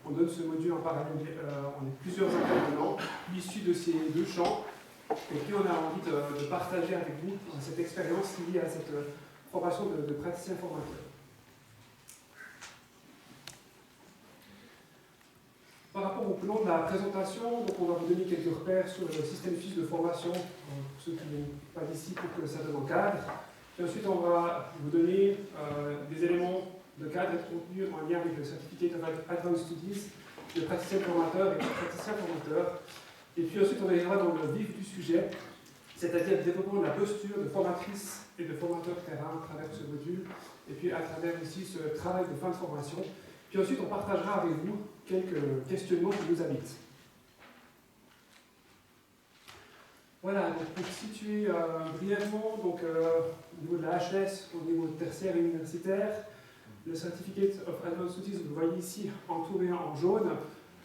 on donne ce module en parallèle, on est plusieurs intervenants issus de ces deux champs, et puis on a envie de partager avec vous cette expérience liée à cette formation de praticien formateur. Par rapport au plan de la présentation, donc on va vous donner quelques repères sur le système FIS de formation, pour ceux qui n'ont pas d'ici, pour que ça donne un cadre. Puis ensuite, on va vous donner des éléments de cadre et de contenu en lien avec le Certificate of Advanced Studies, de praticien formateur et de praticien formateur. Et puis ensuite, on ira dans le vif du sujet, c'est-à-dire le développement de la posture de formatrice et de formateur terrain à travers ce module, et puis à travers aussi ce travail de fin de formation. Puis ensuite, on partagera avec vous quelques questionnements qui nous habitent. Voilà, donc pour situer brièvement, donc, au niveau de la HS, au niveau tertiaire et universitaire, le Certificate of Advanced Studies, vous le voyez ici, entouré en jaune.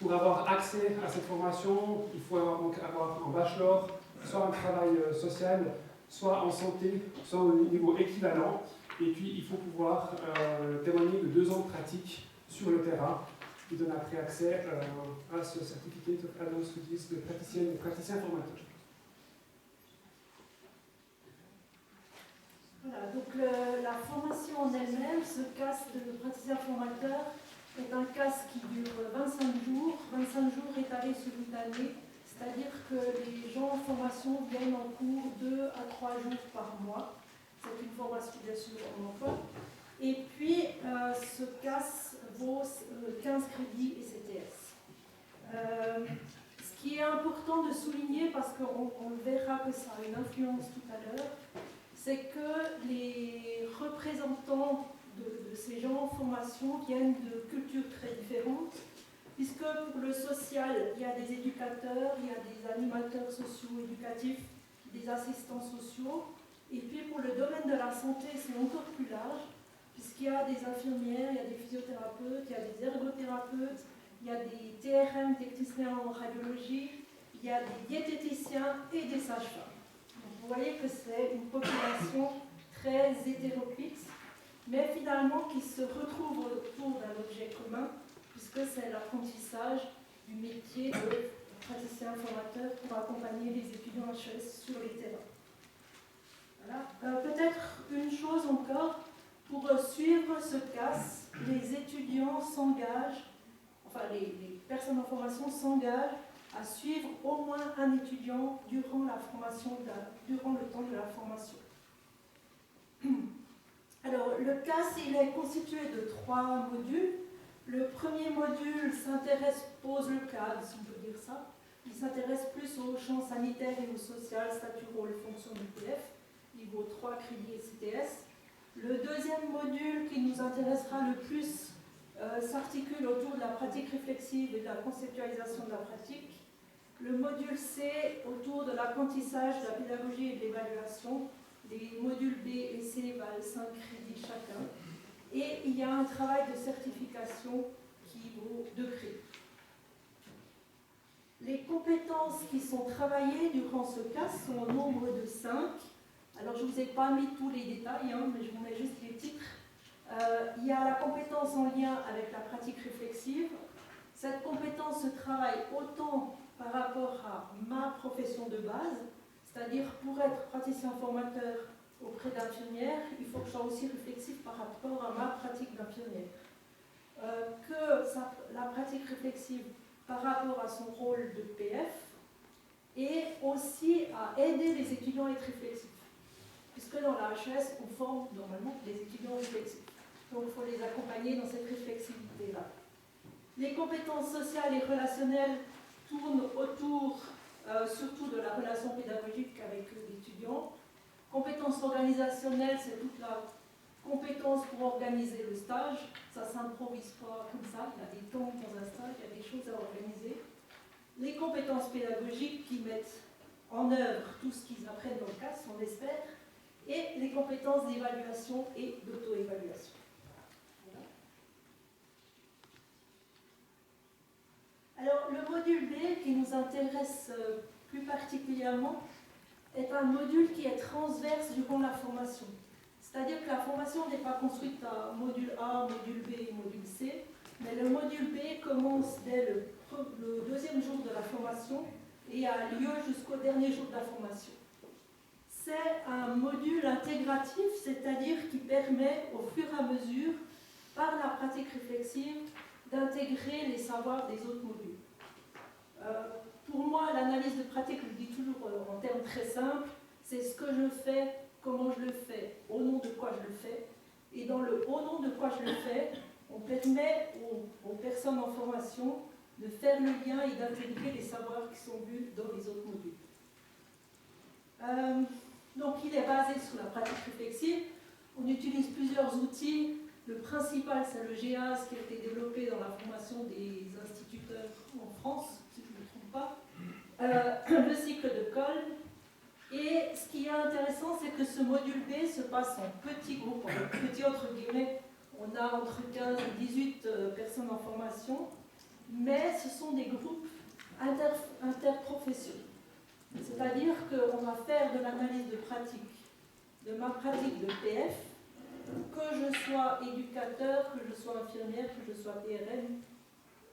Pour avoir accès à cette formation, il faut donc avoir un bachelor, soit un travail social, soit en santé, soit au niveau équivalent. Et puis, il faut pouvoir témoigner de 2 ans de pratique sur le terrain, qui donne après accès à ce Certificate of Advanced Studies de praticienne et praticien formateur. Voilà, donc la formation en elle-même, ce CAS de praticien formateur, est un CAS qui dure 25 jours étalés sur une année, c'est-à-dire que les gens en formation viennent en cours 2 à 3 jours par mois. C'est une formation bien sûr en emploi. Et puis, ce CAS vaut 15 crédits et CTS. Ce qui est important de souligner, parce qu'on verra que ça a une influence tout à l'heure, c'est que les représentants de ces gens en formation viennent de cultures très différentes, puisque pour le social, il y a des éducateurs, il y a des animateurs socio-éducatifs, des assistants sociaux, et puis pour le domaine de la santé, c'est encore plus large, puisqu'il y a des infirmières, il y a des physiothérapeutes, il y a des ergothérapeutes, il y a des TRM, techniciens en radiologie, il y a des diététiciens et des sages-femmes. Vous voyez que c'est une population très hétéroclite, mais finalement qui se retrouve autour d'un objet commun, puisque c'est l'apprentissage du métier de praticien formateur pour accompagner les étudiants HES sur les terrains. Voilà. Peut-être une chose encore, pour suivre ce CAS, les étudiants s'engagent, enfin les personnes en formation s'engagent à suivre au moins un étudiant durant la formation, durant le temps de la formation. Alors, le CAS, il est constitué de 3 modules. Le premier module pose le cadre, si on peut dire ça. Il s'intéresse plus au champ sanitaire et au social, statut, rôle, fonction du PF. Il vaut 3 crédits et CTS. Le deuxième module qui nous intéressera le plus s'articule autour de la pratique réflexive et de la conceptualisation de la pratique. Le module C autour de l'apprentissage, de la pédagogie et de l'évaluation. Les modules B et C valent 5 crédits chacun. Et il y a un travail de certification qui vaut 2 crédits. Les compétences qui sont travaillées durant ce CAS sont au nombre de 5. Alors je ne vous ai pas mis tous les détails, mais je vous mets juste les titres. Il y a la compétence en lien avec la pratique réflexive. Cette compétence se travaille autant par rapport à ma profession de base, c'est-à-dire pour être praticien formateur auprès d'infirmières, il faut que je sois aussi réflexif par rapport à ma pratique d'infirmière. Que la pratique réflexive par rapport à son rôle de PF et aussi à aider les étudiants à être réflexifs. Puisque dans la HES, on forme normalement des étudiants réflexifs. Donc il faut les accompagner dans cette réflexivité-là. Les compétences sociales et relationnelles tournent autour surtout de la relation pédagogique avec l'étudiant. Compétences organisationnelles, c'est toute la compétence pour organiser le stage. Ça ne s'improvise pas comme ça, il y a des temps dans un stage, il y a des choses à organiser. Les compétences pédagogiques qui mettent en œuvre tout ce qu'ils apprennent dans le CAS, on l'espère, et les compétences d'évaluation et d'auto-évaluation. Voilà. Alors, le module B, qui nous intéresse plus particulièrement, est un module qui est transverse durant la formation. C'est-à-dire que la formation n'est pas construite à module A, module B et module C, mais le module B commence dès le deuxième jour de la formation et a lieu jusqu'au dernier jour de la formation. C'est un module intégratif, c'est-à-dire qui permet au fur et à mesure, par la pratique réflexive, d'intégrer les savoirs des autres modules. Pour moi, l'analyse de pratique, je le dis toujours en termes très simples, c'est ce que je fais, comment je le fais, au nom de quoi je le fais. Et dans le au nom de quoi je le fais, on permet aux personnes en formation de faire le lien et d'intégrer les savoirs qui sont vus dans les autres modules. Donc il est basé sur la pratique réflexive. On utilise plusieurs outils. Le principal, c'est le GEAS qui a été développé dans la formation des instituteurs en France, si je ne me trompe pas. Le cycle de Kolb. Et ce qui est intéressant, c'est que ce module B se passe en petits groupes, en petits entre guillemets. On a entre 15 et 18 personnes en formation, mais ce sont des groupes interprofessionnels. C'est-à-dire qu'on va faire de l'analyse de pratique, de ma pratique de PF, que je sois éducateur, que je sois infirmière, que je sois PRM,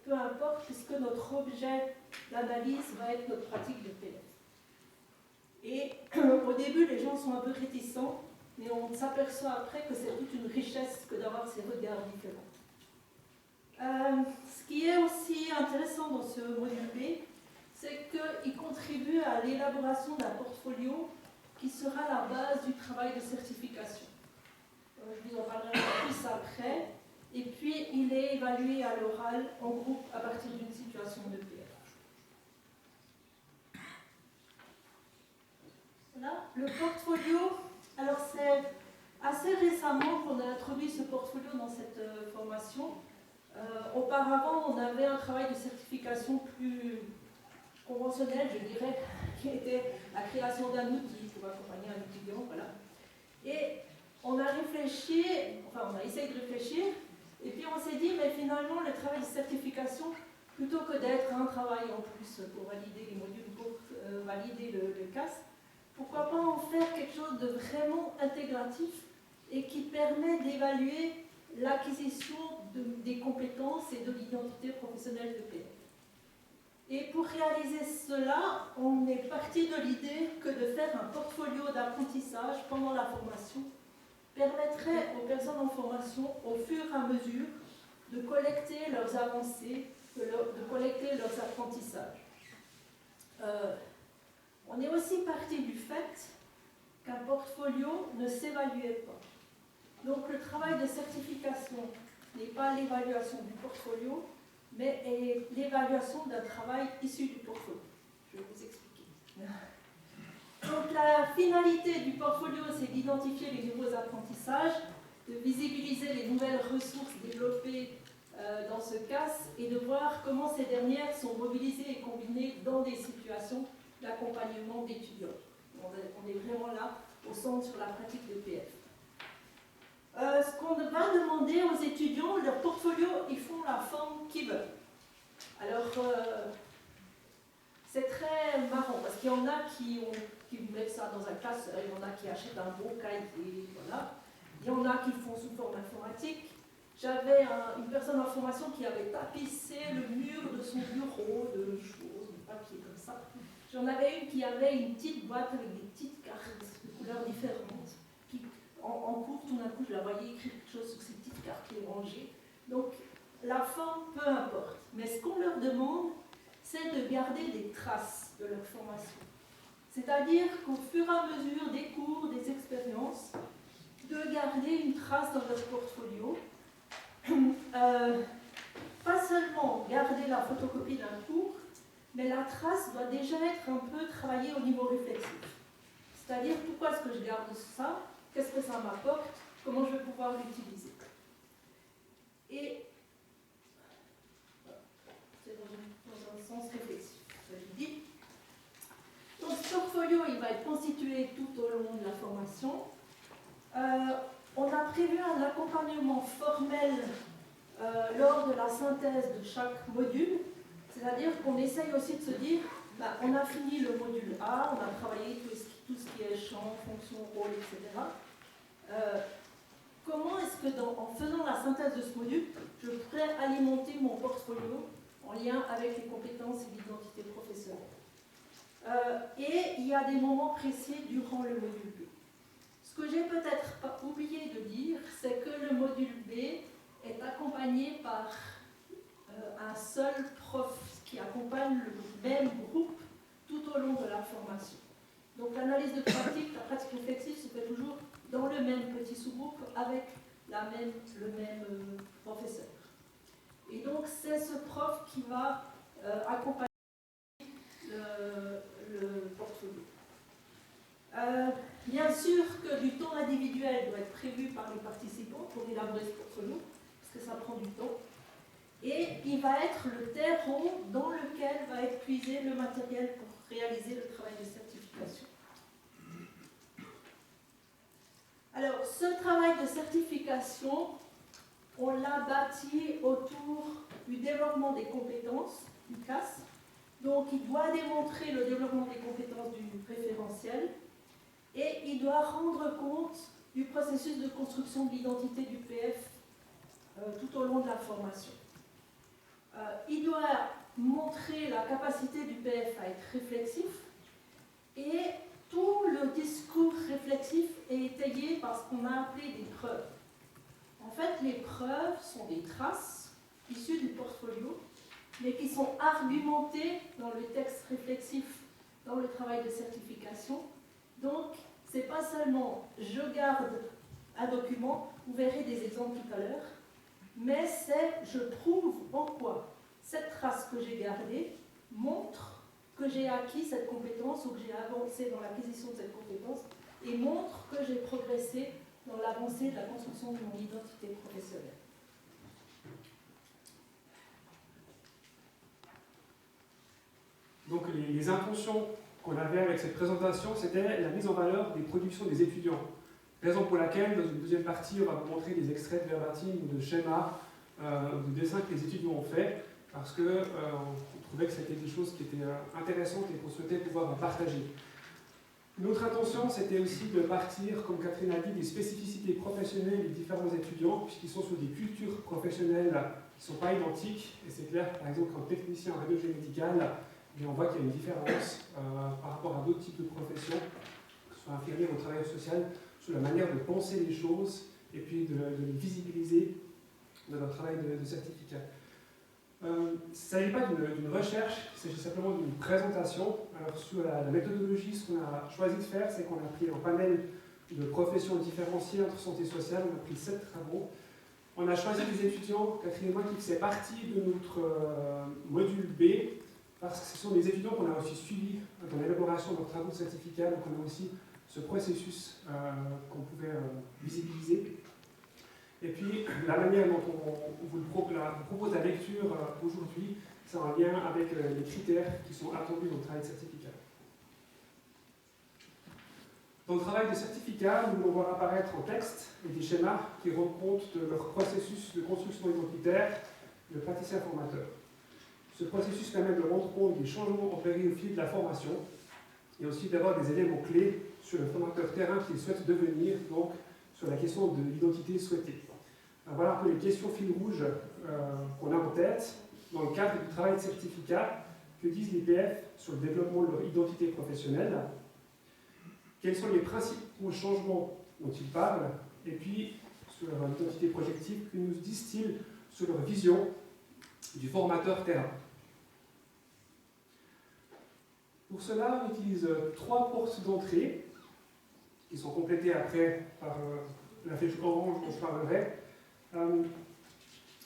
peu importe, puisque notre objet d'analyse va être notre pratique de PF. Et au début, les gens sont un peu réticents, mais on s'aperçoit après que c'est toute une richesse que d'avoir ces regards différents. Ce qui est aussi intéressant dans ce module B, c'est qu'il contribue à l'élaboration d'un portfolio qui sera la base du travail de certification. Je vous en parlerai un peu plus après. Et puis, il est évalué à l'oral en groupe à partir d'une situation de PF. Voilà, le portfolio. Alors, c'est assez récemment qu'on a introduit ce portfolio dans cette formation. Auparavant, on avait un travail de certification plus conventionnel, je dirais, qui était la création d'un outil pour accompagner un étudiant. Voilà. Et on a réfléchi, enfin, on a essayé de réfléchir, et puis on s'est dit, mais finalement, le travail de certification, plutôt que d'être un travail en plus pour valider les modules, pour valider le CAS, pourquoi pas en faire quelque chose de vraiment intégratif et qui permet d'évaluer l'acquisition des compétences et de l'identité professionnelle de PF. Et pour réaliser cela, on est parti de l'idée que de faire un portfolio d'apprentissage pendant la formation permettrait aux personnes en formation, au fur et à mesure, de collecter leurs avancées, de collecter leurs apprentissages. On est aussi parti du fait qu'un portfolio ne s'évaluait pas. Donc le travail de certification n'est pas l'évaluation du portfolio, mais est l'évaluation d'un travail issu du portfolio. Je vais vous expliquer. Donc la finalité du portfolio, c'est d'identifier les nouveaux apprentissages, de visibiliser les nouvelles ressources développées dans ce CAS et de voir comment ces dernières sont mobilisées et combinées dans des situations d'accompagnement d'étudiants. On est vraiment là au centre sur la pratique de PF. Ce qu'on va demander aux étudiants, leur portfolio, ils font la forme qu'ils veulent. Alors, c'est très marrant, parce qu'il y en a qui mettent ça dans un classeur, il y en a qui achètent un beau cahier, voilà. Il y en a qui font sous forme informatique. J'avais une personne en formation qui avait tapissé le mur de son bureau de choses, de papier comme ça. J'en avais une qui avait une petite boîte avec des petites cartes de couleurs différentes. En cours, tout d'un coup, je la voyais écrire quelque chose sur ces petites cartes les rangées. Donc, la forme, peu importe. Mais ce qu'on leur demande, c'est de garder des traces de leur formation. C'est-à-dire qu'au fur et à mesure des cours, des expériences, de garder une trace dans leur portfolio. Pas seulement garder la photocopie d'un cours, mais la trace doit déjà être un peu travaillée au niveau réflexif. C'est-à-dire, pourquoi est-ce que je garde ça? Qu'est-ce que ça m'apporte? Comment je vais pouvoir l'utiliser? Et c'est dans un sens réflexif, ça je dis. Donc ce portfolio, il va être constitué tout au long de la formation. On a prévu un accompagnement formel lors de la synthèse de chaque module, c'est-à-dire qu'on essaye aussi de se dire, on a fini le module A, on a travaillé tout ce qui est champ, fonction, rôle, etc. comment est-ce que en faisant la synthèse de ce module, je pourrais alimenter mon portfolio en lien avec les compétences et l'identité professionnelle. Et il y a des moments précis durant le module B. Ce que j'ai peut-être pas oublié de dire, c'est que le module B est accompagné par un seul prof qui accompagne le même groupe tout au long de la formation. Donc l'analyse de pratique, la pratique réflexive se fait toujours dans le même petit sous-groupe avec le même professeur. Et donc c'est ce prof qui va accompagner le portfolio. Bien sûr que du temps individuel doit être prévu par les participants pour élaborer ce portfolio, parce que ça prend du temps. Et il va être le terreau dans lequel va être puisé le matériel pour réaliser le travail de certification. Alors, ce travail de certification, on l'a bâti autour du développement des compétences du CAS. Donc, il doit démontrer le développement des compétences du référentiel et il doit rendre compte du processus de construction de l'identité du PF tout au long de la formation. Il doit montrer la capacité du PF à être réflexif et tout le discours réflexif est étayé par ce qu'on a appelé des preuves. En fait, les preuves sont des traces issues du portfolio, mais qui sont argumentées dans le texte réflexif, dans le travail de certification. Donc, ce n'est pas seulement je garde un document, vous verrez des exemples tout à l'heure, mais c'est je prouve en quoi cette trace que j'ai gardée montre que j'ai acquis cette compétence ou que j'ai avancé dans l'acquisition de cette compétence et montre que j'ai progressé dans l'avancée de la construction de mon identité professionnelle. Donc les intentions qu'on avait avec cette présentation, c'était la mise en valeur des productions des étudiants. Raison pour laquelle, dans une deuxième partie, on va vous montrer des extraits de verbatim ou de schémas, de dessins que les étudiants ont fait, parce qu'on trouvait que c'était des choses qui étaient intéressantes et qu'on souhaitait pouvoir partager. Notre intention, c'était aussi de partir, comme Catherine a dit, des spécificités professionnelles des différents étudiants, puisqu'ils sont sur des cultures professionnelles qui ne sont pas identiques. Et c'est clair, par exemple, qu'en technicien en radiologie médicale, on voit qu'il y a une différence par rapport à d'autres types de professions, que ce soit infirmière ou travailleur social, sur la manière de penser les choses et puis de les visibiliser dans leur travail de certificat. Il ne s'agit pas d'une recherche, il s'agit simplement d'une présentation. Alors sur la méthodologie, ce qu'on a choisi de faire, c'est qu'on a pris un panel de professions différenciées entre santé sociale, on a pris 7 travaux. On a choisi des étudiants, Catherine et moi, qui faisaient partie de notre module B, parce que ce sont des étudiants qu'on a aussi suivis dans l'élaboration de leurs travaux de certificat, donc on a aussi ce processus qu'on pouvait visibiliser. Et puis, la manière dont on vous propose la lecture aujourd'hui, c'est en lien avec les critères qui sont attendus dans le travail de certificat. Dans le travail de certificat, nous allons voir apparaître en texte et des schémas qui rendent compte de leur processus de construction identitaire de praticien formateur. Ce processus permet de rendre compte des changements opérés au fil de la formation et aussi d'avoir des éléments clés sur le formateur terrain qu'il souhaite devenir, donc sur la question de l'identité souhaitée. Alors voilà un peu les questions fil rouge qu'on a en tête dans le cadre du travail de certificat. Que disent les PF sur le développement de leur identité professionnelle? Quels sont les principaux changements dont ils parlent? Et puis, sur leur identité projective, que nous disent-ils sur leur vision du formateur terrain? Pour cela, on utilise 3 portes d'entrée qui sont complétées après par la flèche orange dont je parlerai.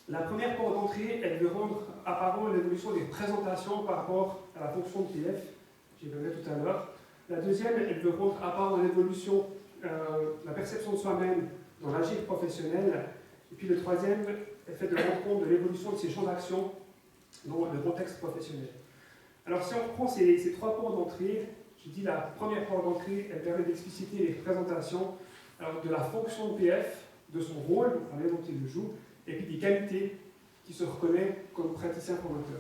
La première porte d'entrée, elle veut rendre apparent l'évolution des présentations par rapport à la fonction de PF, j'y reviendrai tout à l'heure. La deuxième, elle veut rendre apparent l'évolution, la perception de soi-même dans l'agir professionnel. Et puis le troisième, elle fait de rendre compte de l'évolution de ses champs d'action dans le contexte professionnel. Alors si on reprend ces 3 portes d'entrée, j'ai dit la première porte d'entrée, elle permet d'expliciter les présentations de la fonction de PF, de son rôle, enfin les dont il le joue, et puis des qualités qui se reconnaît comme praticien formateur.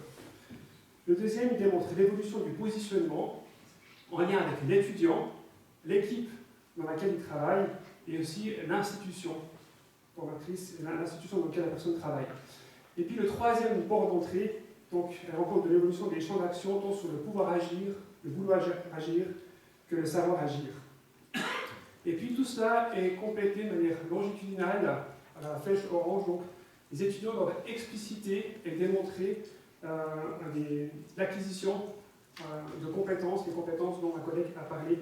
Le deuxième, il démontre l'évolution du positionnement en lien avec l'étudiant, l'équipe dans laquelle il travaille, et aussi l'institution formatrice et l'institution dans laquelle la personne travaille. Et puis le troisième port d'entrée, donc, elle rencontre de l'évolution des champs d'action tant sur le pouvoir agir, le vouloir agir, que le savoir agir. Et puis tout cela est complété de manière longitudinale à la flèche orange. Donc, les étudiants doivent expliciter et démontrer l'acquisition de compétences, les compétences dont ma collègue a parlé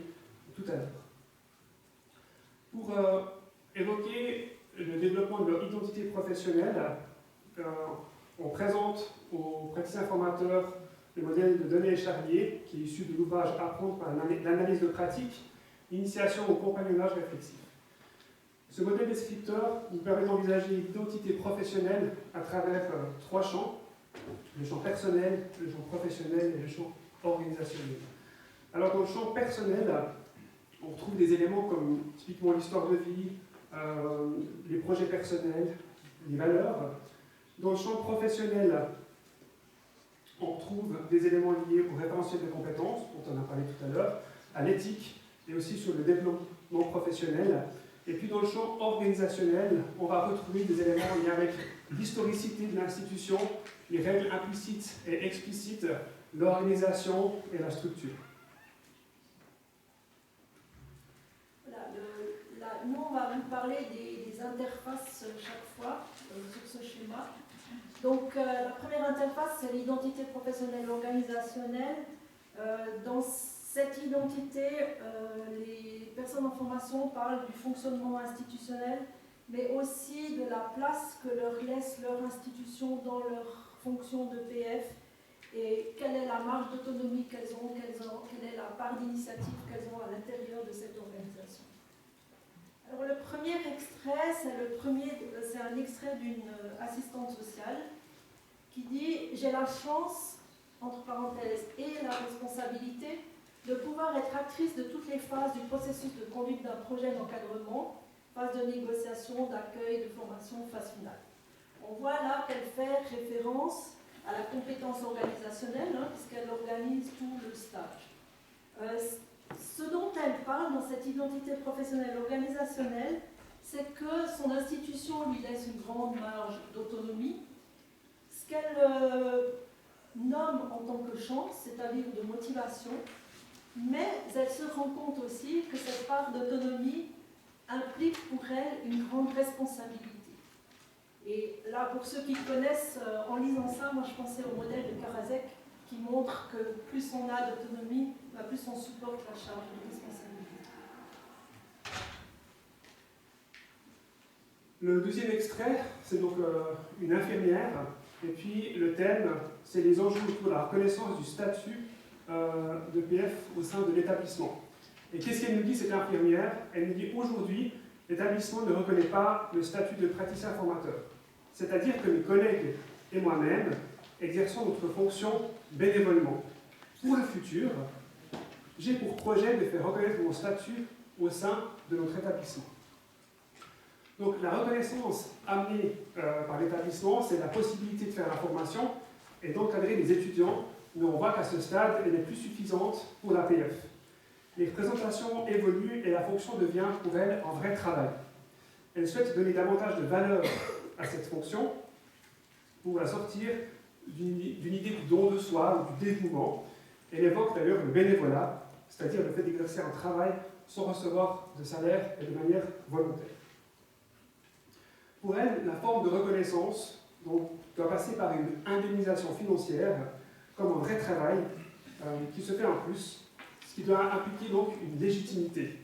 tout à l'heure. Pour évoquer le développement de leur identité professionnelle, on présente aux praticiens formateurs le modèle de Denet et Charlier, qui est issu de l'ouvrage Apprendre par l'analyse de pratique, initiation au compagnonnage réflexif. Ce modèle descripteur nous permet d'envisager l'identité professionnelle à travers trois champs: le champ personnel, le champ professionnel et le champ organisationnel. Alors dans le champ personnel, on retrouve des éléments comme typiquement l'histoire de vie, les projets personnels, les valeurs. Dans le champ professionnel, on retrouve des éléments liés au référentiel de compétences, dont on a parlé tout à l'heure, à l'éthique et aussi sur le développement professionnel. Et puis dans le champ organisationnel, on va retrouver des éléments liés avec l'historicité de l'institution, les règles implicites et explicites, l'organisation et la structure. Voilà, nous, on va vous parler des interfaces chaque fois sur ce schéma. Donc, la première interface, c'est l'identité professionnelle organisationnelle. Dans cette identité, les personnes en formation parlent du fonctionnement institutionnel, mais aussi de la place que leur laisse leur institution dans leur fonction de PF et quelle est la marge d'autonomie qu'elles ont, quelle est la part d'initiative qu'elles ont à l'intérieur de cette organisation. Alors, le premier extrait, c'est un extrait d'une assistante sociale qui dit « J'ai la chance, entre parenthèses, et la responsabilité de pouvoir être actrice de toutes les phases du processus de conduite d'un projet d'encadrement, phase de négociation, d'accueil, de formation, phase finale. » On voit là qu'elle fait référence à la compétence organisationnelle, puisqu'elle organise tout le stage. Ce dont elle parle dans cette identité professionnelle organisationnelle, c'est que son institution lui laisse une grande marge d'autonomie. Ce qu'elle nomme en tant que chance, c'est-à-dire de motivation, mais elle se rend compte aussi que cette part d'autonomie implique pour elle une grande responsabilité. Et là, pour ceux qui connaissent, en lisant ça, moi je pensais au modèle de Karasek qui montre que plus on a d'autonomie, plus on supporte la charge de responsabilité. Le deuxième extrait, c'est donc une infirmière, et puis le thème, c'est les enjeux autour de la reconnaissance du statut de PF au sein de l'établissement. Et qu'est-ce qu'elle nous dit, cette infirmière? Elle nous dit aujourd'hui, l'établissement ne reconnaît pas le statut de praticien formateur. C'est-à-dire que mes collègues et moi-même exerçons notre fonction bénévolement. Pour le futur, j'ai pour projet de faire reconnaître mon statut au sein de notre établissement. Donc la reconnaissance amenée par l'établissement, c'est la possibilité de faire la formation et d'encadrer les étudiants, mais on voit qu'à ce stade, elle n'est plus suffisante pour la PF. Les représentations évoluent et la fonction devient pour elle un vrai travail. Elle souhaite donner davantage de valeur à cette fonction pour la sortir d'une idée du don de soi ou du dévouement. Elle évoque d'ailleurs le bénévolat, c'est-à-dire le fait d'exercer un travail sans recevoir de salaire et de manière volontaire. Pour elle, la forme de reconnaissance doit passer par une indemnisation financière comme un vrai travail qui se fait en plus, ce qui doit impliquer donc une légitimité.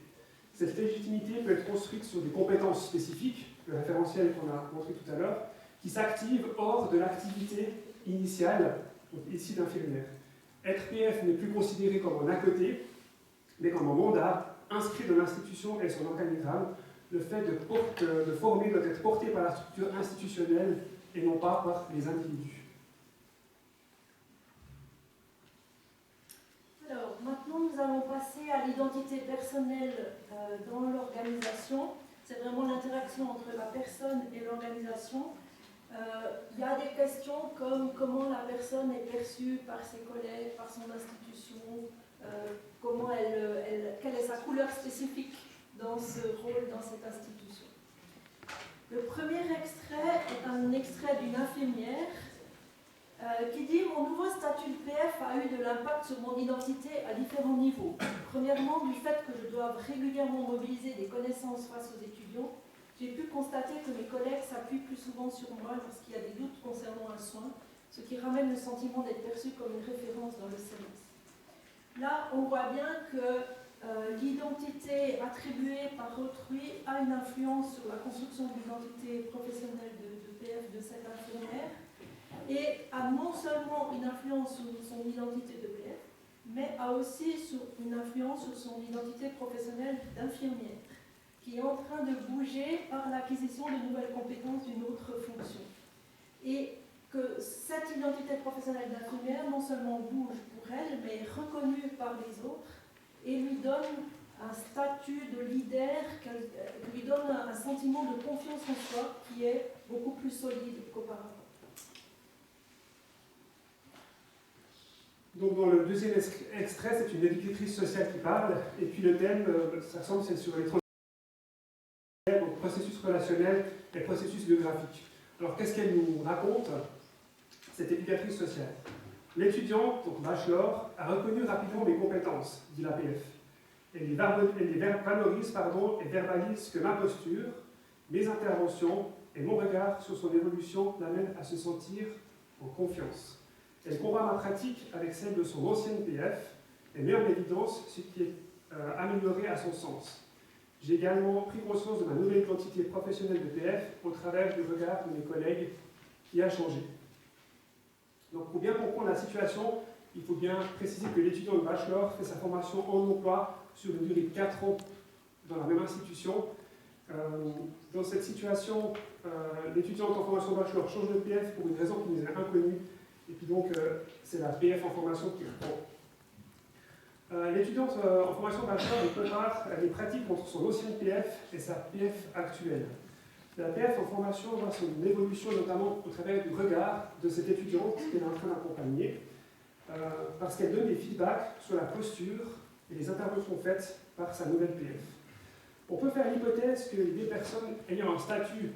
Cette légitimité peut être construite sur des compétences spécifiques, le référentiel qu'on a montré tout à l'heure, qui s'activent hors de l'activité initiale, donc ici d'infirmière. Être PF n'est plus considéré comme un à côté, mais comme un mandat inscrit dans l'institution et son organigramme. Le fait de former doit être porté par la structure institutionnelle et non pas par les individus. Alors, maintenant, nous allons passer à l'identité personnelle dans l'organisation. C'est vraiment l'interaction entre la personne et l'organisation. Il y a des questions comme comment la personne est perçue par ses collègues, par son institution, quelle est sa couleur spécifique dans ce rôle, dans cette institution. Le premier extrait est un extrait d'une infirmière qui dit « Mon nouveau statut de PF a eu de l'impact sur mon identité à différents niveaux. Premièrement, du fait que je dois régulièrement mobiliser des connaissances face aux étudiants, j'ai pu constater que mes collègues s'appuient plus souvent sur moi lorsqu'il y a des doutes concernant un soin, ce qui ramène le sentiment d'être perçu comme une référence dans le service. » Là, on voit bien que l'identité attribuée par autrui a une influence sur la construction de l'identité professionnelle de PF de cette infirmière et a non seulement une influence sur son identité de PF, mais a aussi une influence sur son identité professionnelle d'infirmière, qui est en train de bouger par l'acquisition de nouvelles compétences d'une autre fonction. Et que cette identité professionnelle d'infirmière non seulement bouge pour elle, mais est reconnue par les autres et lui donne un statut de leader, lui donne un sentiment de confiance en soi qui est beaucoup plus solide qu'auparavant. Donc dans le deuxième extrait, c'est une éducatrice sociale qui parle, et puis le thème, ça ressemble, c'est sur les donc processus relationnel et processus biographique. Alors qu'est-ce qu'elle nous raconte, cette éducatrice sociale? L'étudiante, donc bachelor, a reconnu rapidement mes compétences, dit l'APF. Elle les valorise et verbalise que ma posture, mes interventions et mon regard sur son évolution l'amènent à se sentir en confiance. Elle compare ma pratique avec celle de son ancienne PF et met en évidence ce qui est amélioré à son sens. J'ai également pris conscience de ma nouvelle identité professionnelle de PF au travers du regard de mes collègues qui a changé. Donc pour bien comprendre la situation, il faut bien préciser que l'étudiant de bachelor fait sa formation en emploi sur une durée de 4 ans dans la même institution. Dans cette situation, l'étudiante en formation bachelor change de PF pour une raison qui nous est inconnue, et puis donc c'est la PF en formation qui reprend. L'étudiante en formation bachelor compare les pratiques entre son ancienne PF et sa PF actuelle. La PF en formation voit son évolution notamment au travers du regard de cette étudiante qu'elle est en train d'accompagner, parce qu'elle donne des feedbacks sur la posture et les interventions faites par sa nouvelle PF. On peut faire l'hypothèse que les personnes ayant un statut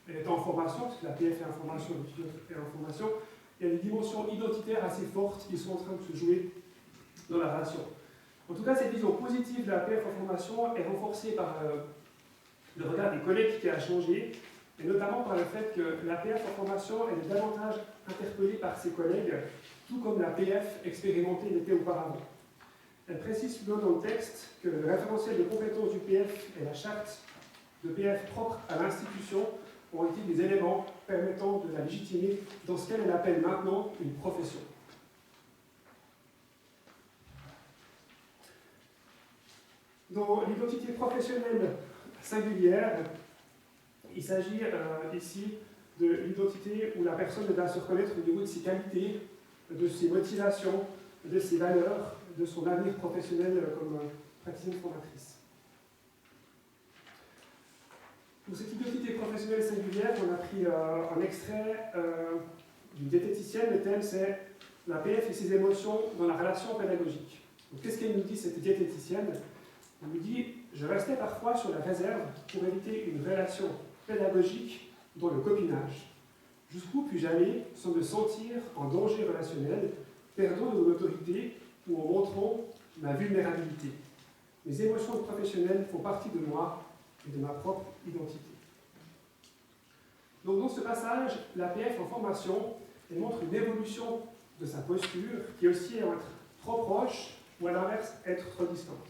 étant en formation, parce que la PF est en formation, l'étudiant est en formation, il y a des dimensions identitaires assez fortes qui sont en train de se jouer dans la relation. En tout cas, cette vision positive de la PF en formation est renforcée par le regard des collègues qui a changé, et notamment par le fait que la PF en formation elle est davantage interpellée par ses collègues, tout comme la PF expérimentée l'était auparavant. Elle précise plus loin dans le texte que le référentiel de compétences du PF et la charte de PF propre à l'institution ont été des éléments permettant de la légitimer dans ce qu'elle appelle maintenant une profession. Dans l'identité professionnelle singulière, il s'agit ici de l'identité où la personne va se reconnaître au niveau de ses qualités, de ses motivations, de ses valeurs, de son avenir professionnel comme praticienne formatrice. Pour cette identité professionnelle singulière, on a pris un extrait d'une diététicienne. Le thème, c'est la PF et ses émotions dans la relation pédagogique. Donc, qu'est-ce qu'elle nous dit, cette diététicienne? Elle nous dit « Je restais parfois sur la réserve pour éviter une relation pédagogique dans le copinage. Jusqu'où puis-je aller sans me sentir en danger relationnel, perdant de mon autorité ou en montrant ma vulnérabilité. Mes émotions professionnelles font partie de moi et de ma propre identité. » Donc dans ce passage, la PF en formation, elle montre une évolution de sa posture qui oscille à être trop proche ou à l'inverse être trop distante.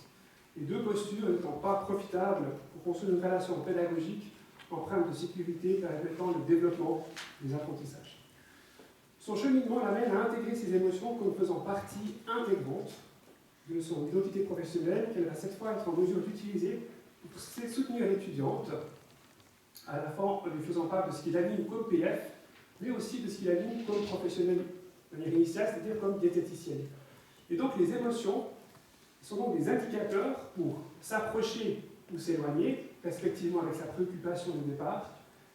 Les deux postures n'étant pas profitables pour construire une relation pédagogique empreinte de sécurité permettant le développement des apprentissages. Son cheminement l'amène à intégrer ses émotions comme faisant partie intégrante de son identité professionnelle qu'elle va cette fois être en mesure d'utiliser pour soutenir l'étudiante, à la fois en lui faisant part de ce qui l'anime comme PF, mais aussi de ce qui l'anime comme professionnel de manière initiale, c'est-à-dire comme diététicienne. Et donc les émotions sont donc des indicateurs pour s'approcher ou s'éloigner, respectivement avec sa préoccupation de départ,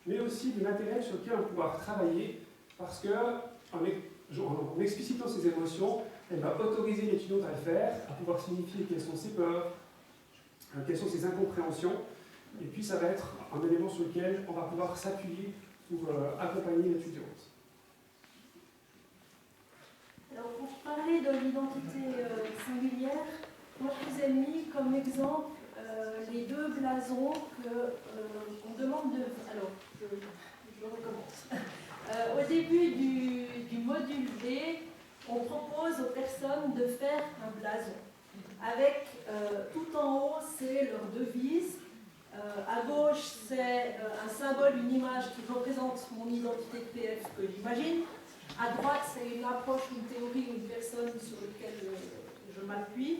mais aussi de matériel sur lequel on va pouvoir travailler, parce qu'en explicitant ses émotions, elle va autoriser l'étudiante à le faire, à pouvoir signifier quelles sont ses peurs, quelles sont ses incompréhensions, Et puis ça va être un élément sur lequel on va pouvoir s'appuyer pour accompagner l'étudiante. Alors pour parler de l'identité singulière, moi je vous ai mis comme exemple les deux blasons qu'on demande de... Alors, je recommence. Au début du module B, on propose aux personnes de faire un blason. Avec tout en haut, c'est leur devise. À gauche, c'est un symbole, une image qui représente mon identité de PF que j'imagine. À droite, c'est une approche, une théorie, une personne sur laquelle je m'appuie.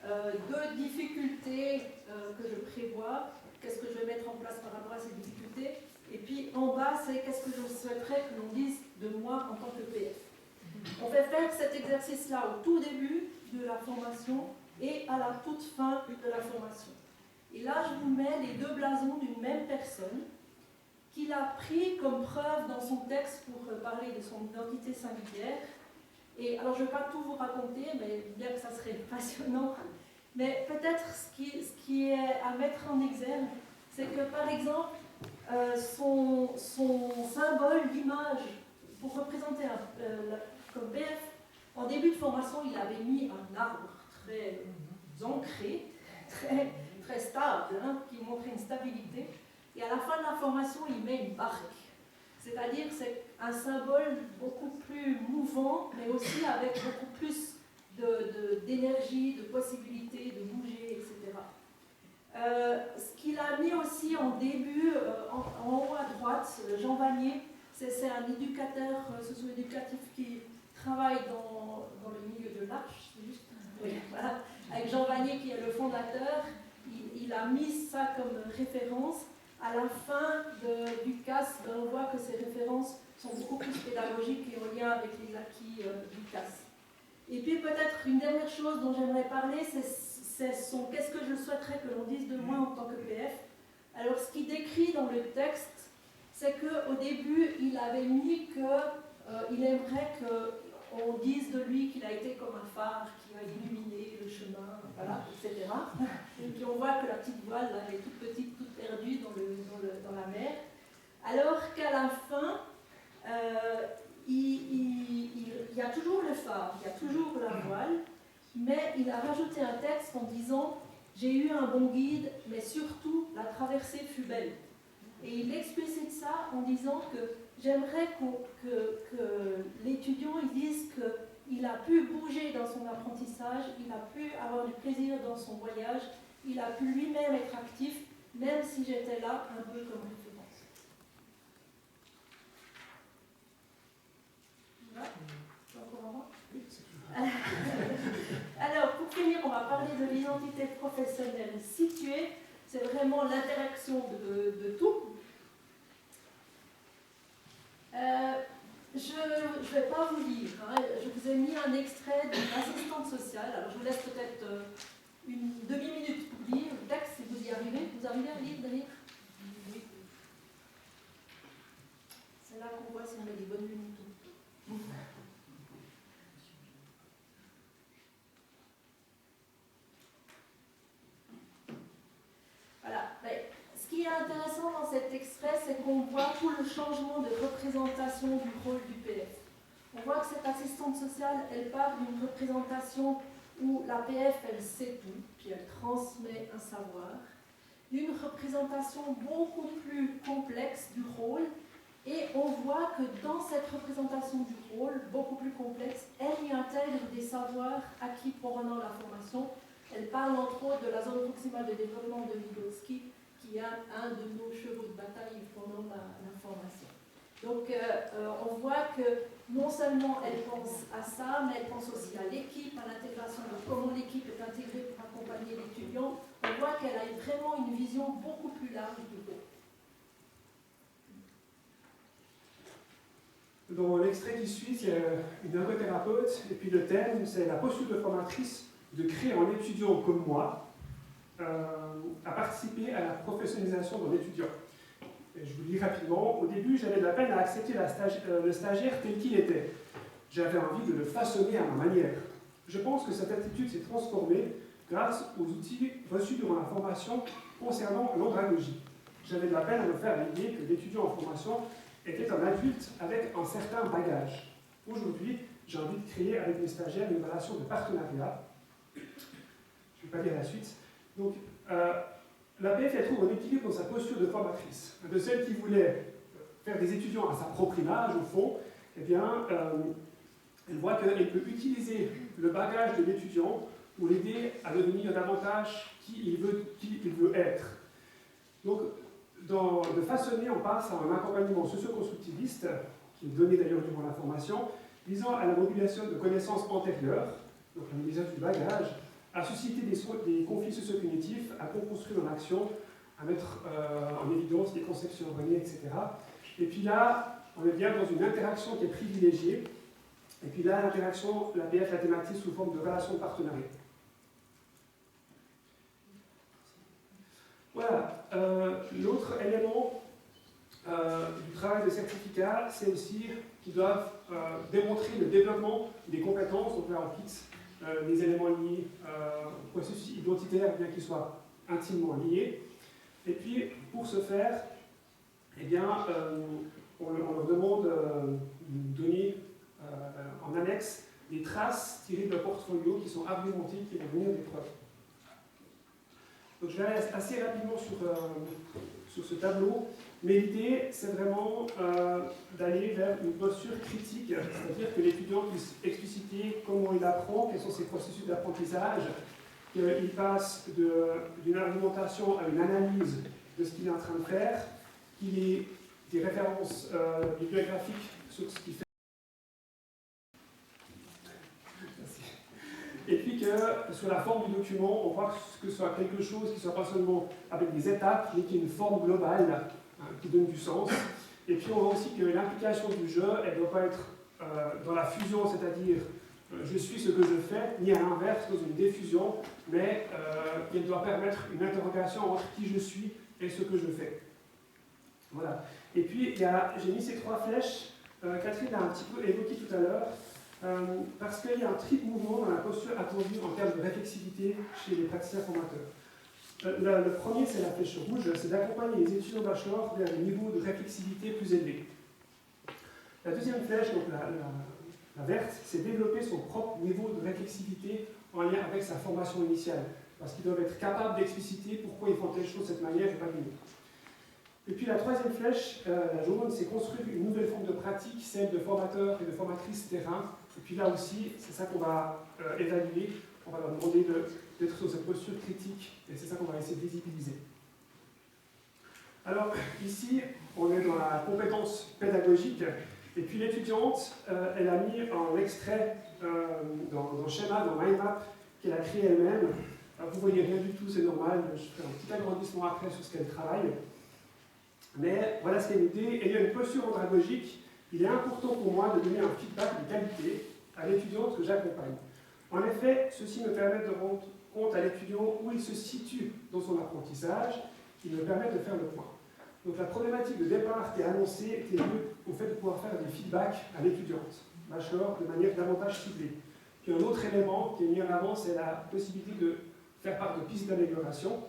Deux difficultés que je prévois. Qu'est-ce que je vais mettre en place par rapport à ces difficultés? Et puis en bas, c'est qu'est-ce que je souhaiterais que l'on dise de moi en tant que PF. On fait faire cet exercice-là au tout début de la formation et à la toute fin de la formation. Et là, je vous mets les deux blasons d'une même personne qu'il a pris comme preuve dans son texte pour parler de son identité singulière. Et alors, je ne vais pas tout vous raconter, mais bien que ça serait passionnant. Mais peut-être ce qui est à mettre en exergue, c'est que par exemple, son symbole d'image pour représenter comme PF, en début de formation, il avait mis un arbre très ancré, très stable, hein, qui montrait une stabilité. Et à la fin de la formation, il met une barque. C'est-à-dire que c'est un symbole beaucoup plus mouvant, mais aussi avec beaucoup plus d'énergie, de possibilités de bouger, etc. Ce qu'il a mis aussi en début, en haut à droite, Jean Vanier, c'est un éducateur socio-éducatif qui travaille dans le milieu de l'Arche, c'est juste, oui, voilà, avec Jean Vanier qui est le fondateur. Il a mis ça comme référence. À la fin du CAS, on voit que ces références sont beaucoup plus pédagogiques et en lien avec les acquis du CAS. Et puis peut-être une dernière chose dont j'aimerais parler, c'est qu'est-ce que je souhaiterais que l'on dise de moi en tant que PF. Alors ce qu'il décrit dans le texte, c'est qu'au début, il avait mis qu'il aimerait qu'on dise de lui qu'il a été comme un phare qui a illuminé le chemin, voilà, etc. Et puis on voit que la petite voile, là, elle est toute petite, toute perdue dans la mer. Alors qu'à la fin, il y a toujours le phare, il y a toujours la voile, mais il a rajouté un texte en disant « J'ai eu un bon guide, mais surtout la traversée fut belle ». Et il explicite ça en disant que j'aimerais que l'étudiant il dise qu'il a pu bouger dans son apprentissage, il a pu avoir du plaisir dans son voyage, il a pu lui-même être actif, même si j'étais là un peu comme référence. Voilà. Encore un mot ? Alors, pour finir, on va parler de l'identité professionnelle située. C'est vraiment l'interaction de tout. Je ne vais pas vous lire. Hein. Je vous ai mis un extrait d'une assistante sociale. Alors, je vous laisse peut-être une demi-minute pour lire le texte, si vous y arrivez. Vous arrivez à lire derrière ? Oui. C'est là qu'on voit si on met des bonnes lunettes. Voilà. Ce qui est intéressant dans cet extrait, c'est qu'on voit tout le changement de représentation du rôle du PF. On voit que cette assistante sociale, elle part d'une représentation où la PF, elle sait tout, puis elle transmet un savoir, d'une représentation beaucoup plus complexe du rôle, et on voit que dans cette représentation du rôle, beaucoup plus complexe, elle y intègre des savoirs acquis pendant la formation. Elle parle entre autres de la zone proximale de développement de Vygotsky, qui est un de nos chevaux de bataille pendant la formation. Donc on voit que non seulement elle pense à ça, mais elle pense aussi à l'équipe, à l'intégration de comment l'équipe est intégrée pour accompagner l'étudiant. On voit qu'elle a vraiment une vision beaucoup plus large du groupe. Dans l'extrait qui suit, il y a une ergothérapeute, et puis le thème, c'est la posture de formatrice de créer un étudiant comme moi à participer à la professionnalisation d'un étudiant. Et je vous lis rapidement. Au début, j'avais de la peine à accepter le stagiaire tel qu'il était. J'avais envie de le façonner à ma manière. Je pense que cette attitude s'est transformée grâce aux outils reçus durant la formation concernant l'andragogie. J'avais de la peine à me faire l'idée que l'étudiant en formation était un adulte avec un certain bagage. Aujourd'hui, j'ai envie de créer avec mes stagiaires une relation de partenariat. Je ne vais pas lire la suite. Donc, l'APF, elle trouve un équilibre dans sa posture de formatrice. De celle qui voulait faire des étudiants à sa propre image, au fond, eh bien, elle voit qu'elle peut utiliser le bagage de l'étudiant pour l'aider à devenir davantage qui il veut être. Donc, de façonner, on passe à un accompagnement socio-constructiviste, qui est donné d'ailleurs durant la formation, visant à la modulation de connaissances antérieures, donc la modélisation du bagage, à susciter des conflits socio-cognitifs, à co-construire en action, à mettre en évidence des conceptions erronées, etc. Et puis là, on est bien dans une interaction qui est privilégiée. Et puis là, l'interaction, l'APF la thématise sous forme de relation de partenariat. Voilà. L'autre élément du travail de certificat, c'est aussi qu'ils doivent démontrer le développement des compétences. Donc là, on fixe les éléments liés au processus identitaire, bien qu'ils soient intimement liés. Et puis, pour ce faire, eh bien, on leur demande de donner en annexe des traces tirées de leur portfolio qui sont argumentées, qui vont venir des preuves. Donc je vais aller assez rapidement sur ce tableau, mais l'idée, c'est vraiment d'aller vers une posture critique, c'est-à-dire que l'étudiant puisse expliciter comment il apprend, quels sont ses processus d'apprentissage, qu'il passe d'une argumentation à une analyse de ce qu'il est en train de faire, qu'il ait des références bibliographiques sur ce qu'il fait. Et puis que sur la forme du document, on voit que ce soit quelque chose qui ne soit pas seulement avec des étapes, mais qui ait une forme globale qui donne du sens. Et puis on voit aussi que l'implication du jeu, elle ne doit pas être dans la fusion, c'est-à-dire je suis ce que je fais, ni à l'inverse, dans une diffusion, mais qu'elle doit permettre une interrogation entre qui je suis et ce que je fais. Voilà. Et puis j'ai mis ces trois flèches, Catherine l'a un petit peu évoqué tout à l'heure. Parce qu'il y a un triple mouvement dans la posture attendue en termes de réflexivité chez les praticiens formateurs. Le premier, c'est la flèche rouge, c'est d'accompagner les étudiants bachelor vers des niveaux de réflexivité plus élevés. La deuxième flèche, donc la verte, c'est développer son propre niveau de réflexivité en lien avec sa formation initiale, parce qu'ils doivent être capables d'expliciter pourquoi ils font telle chose de cette manière et pas d'une autre. Et puis la troisième flèche, la jaune, c'est construire une nouvelle forme de pratique, celle de formateurs et de formatrices terrain. Et puis là aussi, c'est ça qu'on va évaluer. On va leur demander d'être sur cette posture critique, et c'est ça qu'on va essayer de visibiliser. Alors, ici, on est dans la compétence pédagogique, et puis l'étudiante, elle a mis un extrait dans le schéma, dans MindMap, qu'elle a créé elle-même. Vous voyez rien du tout, c'est normal, je ferai un petit agrandissement après sur ce qu'elle travaille. Mais voilà ce qu'elle nous dit. Et il y a une posture andragogique. Il est important pour moi de donner un feedback de qualité à l'étudiant que j'accompagne. En effet, ceci me permet de rendre compte à l'étudiant où il se situe dans son apprentissage, qui me permet de faire le point. Donc la problématique de départ qui est annoncée était liée au fait de pouvoir faire des feedbacks à l'étudiante, bachelor, de manière davantage ciblée. Puis un autre élément qui est mis en avant, c'est la possibilité de faire part de pistes d'amélioration,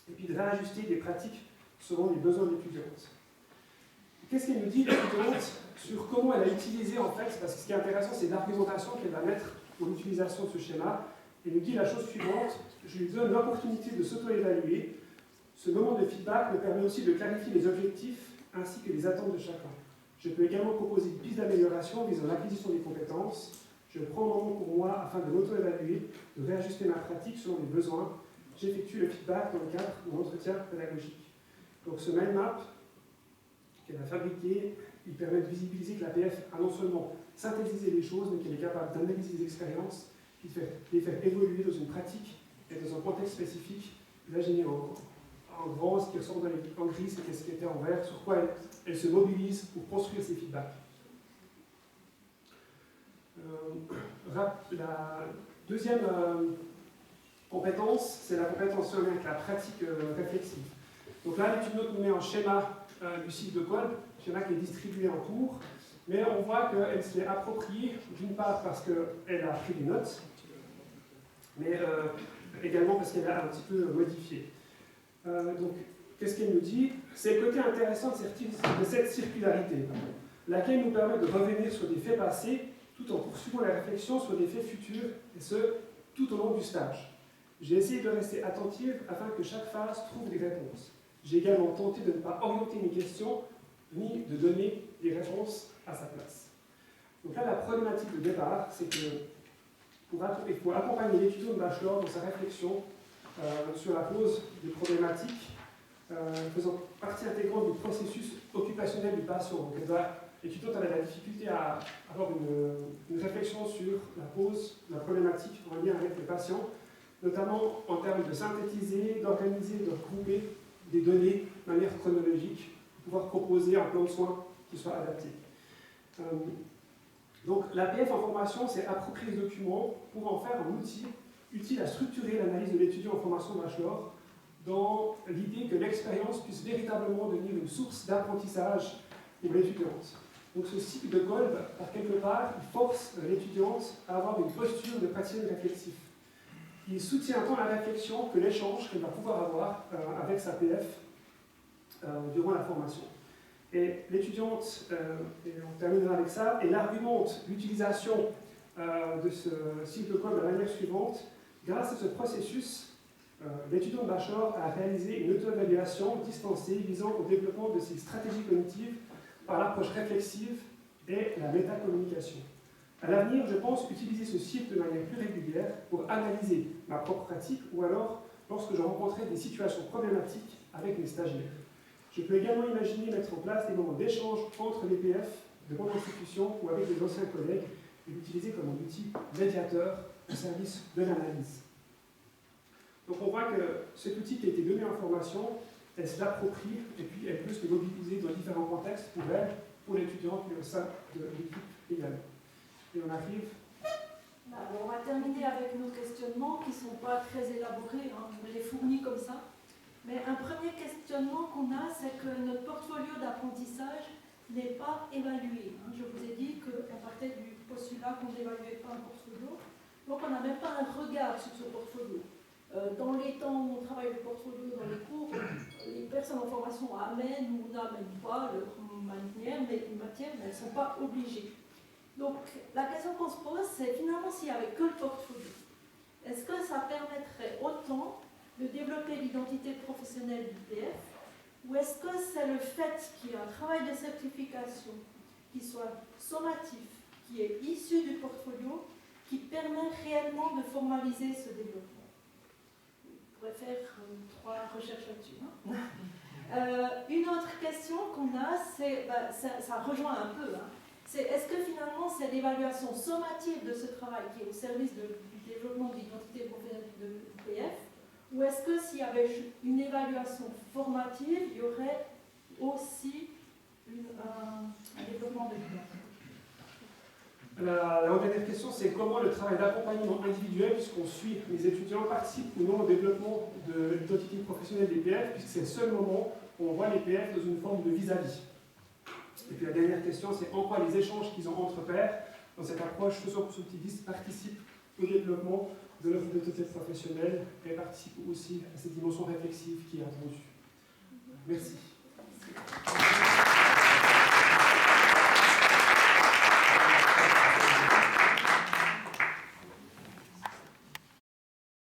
et puis de réajuster des pratiques selon les besoins de l'étudiante. Qu'est-ce qu'elle nous dit, l'étudiante, sur comment elle a utilisé, en fait, parce que ce qui est intéressant, c'est l'argumentation qu'elle va mettre pour l'utilisation de ce schéma. Elle nous dit la chose suivante: je lui donne l'opportunité de s'auto-évaluer. Ce moment de feedback me permet aussi de clarifier les objectifs ainsi que les attentes de chacun. Je peux également proposer une piste d'amélioration visant l'acquisition des compétences. Je prends un moment pour moi afin de m'auto-évaluer, de réajuster ma pratique selon mes besoins. J'effectue le feedback dans le cadre de mon entretien pédagogique. Donc ce MindMap qu'elle a fabriqué, il permet de visibiliser que l'APF a non seulement synthétisé les choses, mais qu'elle est capable d'analyser les expériences, qui fait les faire évoluer dans une pratique et dans un contexte spécifique. Là, j'ai mis en grand ce qui ressort dans les en gris, c'est ce qui était en vert, sur quoi elle se mobilise pour construire ses feedbacks. La deuxième compétence, c'est la compétence en lien avec la pratique réflexive. Donc là, l'étudiante nous met un schéma du cycle de Kolb, schéma qui est distribué en cours, mais on voit qu'elle se l'est appropriée, d'une part parce qu'elle a pris des notes, mais également parce qu'elle a un petit peu modifié. Donc, qu'est-ce qu'elle nous dit? C'est le côté intéressant de cette circularité, laquelle nous permet de revenir sur des faits passés tout en poursuivant la réflexion sur des faits futurs, et ce, tout au long du stage. J'ai essayé de rester attentive afin que chaque phase trouve des réponses. J'ai également tenté de ne pas orienter mes questions, ni de donner des réponses à sa place. Donc là, la problématique de départ, c'est que il faut accompagner l'étudiant de bachelor dans sa réflexion sur la pose des problématiques faisant partie intégrante du processus occupationnel du patient. Donc l'étudiante avait la difficulté à avoir une réflexion sur la problématique en lien avec le patient, notamment en termes de synthétiser, d'organiser, de regrouper des données de manière chronologique, pour pouvoir proposer un plan de soins qui soit adapté. Donc l'APF en formation, c'est approprier ce document pour en faire un outil utile à structurer l'analyse de l'étudiant en formation bachelor, dans l'idée que l'expérience puisse véritablement devenir une source d'apprentissage pour l'étudiante. Donc ce cycle de Kolb, par quelque part, il force l'étudiante à avoir une posture de praticienne réflexive. Il soutient tant la réflexion que l'échange qu'elle va pouvoir avoir avec sa PF durant la formation. Et l'étudiante, et on terminera avec ça, elle argumente l'utilisation de ce cycle de Kolb de la manière suivante. Grâce à ce processus, l'étudiant de bachelor a réalisé une auto-évaluation distancée visant au développement de ses stratégies cognitives par l'approche réflexive et la métacommunication. À l'avenir, je pense utiliser ce cycle de manière plus régulière pour analyser ma propre pratique ou alors lorsque je rencontrais des situations problématiques avec mes stagiaires. Je peux également imaginer mettre en place des moments d'échange entre les PF de mon institution ou avec des anciens collègues et l'utiliser comme un outil médiateur au service de l'analyse. Donc on voit que cet outil qui a été donné en formation, elle se l'approprie et puis elle peut se mobiliser dans différents contextes pour elle, pour l'étudiante, mais au sein de l'équipe également. Et on arrive. Alors on va terminer avec nos questionnements qui ne sont pas très élaborés, hein, je les fournis comme ça. Mais un premier questionnement qu'on a, c'est que notre portfolio d'apprentissage n'est pas évalué. Je vous ai dit qu'on partait du postulat qu'on n'évaluait pas un portfolio, donc on n'a même pas un regard sur ce portfolio. Dans les temps où on travaille le portfolio dans les cours, les personnes en formation amènent ou n'amènent pas leur matière, mais elles ne sont pas obligées. Donc la question qu'on se pose, c'est finalement s'il n'y avait que le portfolio, est-ce que ça permettrait autant de développer l'identité professionnelle du PF, ou est-ce que c'est le fait qu'il y ait un travail de certification qui soit sommatif, qui est issu du portfolio, qui permet réellement de formaliser ce développement? On pourrait faire 3 recherches là-dessus. Une autre question qu'on a, c'est, ça rejoint un peu, c'est est-ce que finalement c'est l'évaluation sommative de ce travail qui est au service du développement de l'identité professionnelle du PF, ou est-ce que s'il y avait une évaluation formative, il y aurait aussi un développement de l'identité? La dernière question, c'est comment le travail d'accompagnement individuel, puisqu'on suit les étudiants, participe ou non au développement de l'identité professionnelle des PF, puisque c'est le seul moment où on voit les PF dans une forme de vis-à-vis. Et puis la dernière question, c'est en quoi les échanges qu'ils ont entre pairs, dans cette approche socio-constructiviste, participent au développement de leur identité professionnelle et participent aussi à cette dimension réflexive qui est attendue. Merci.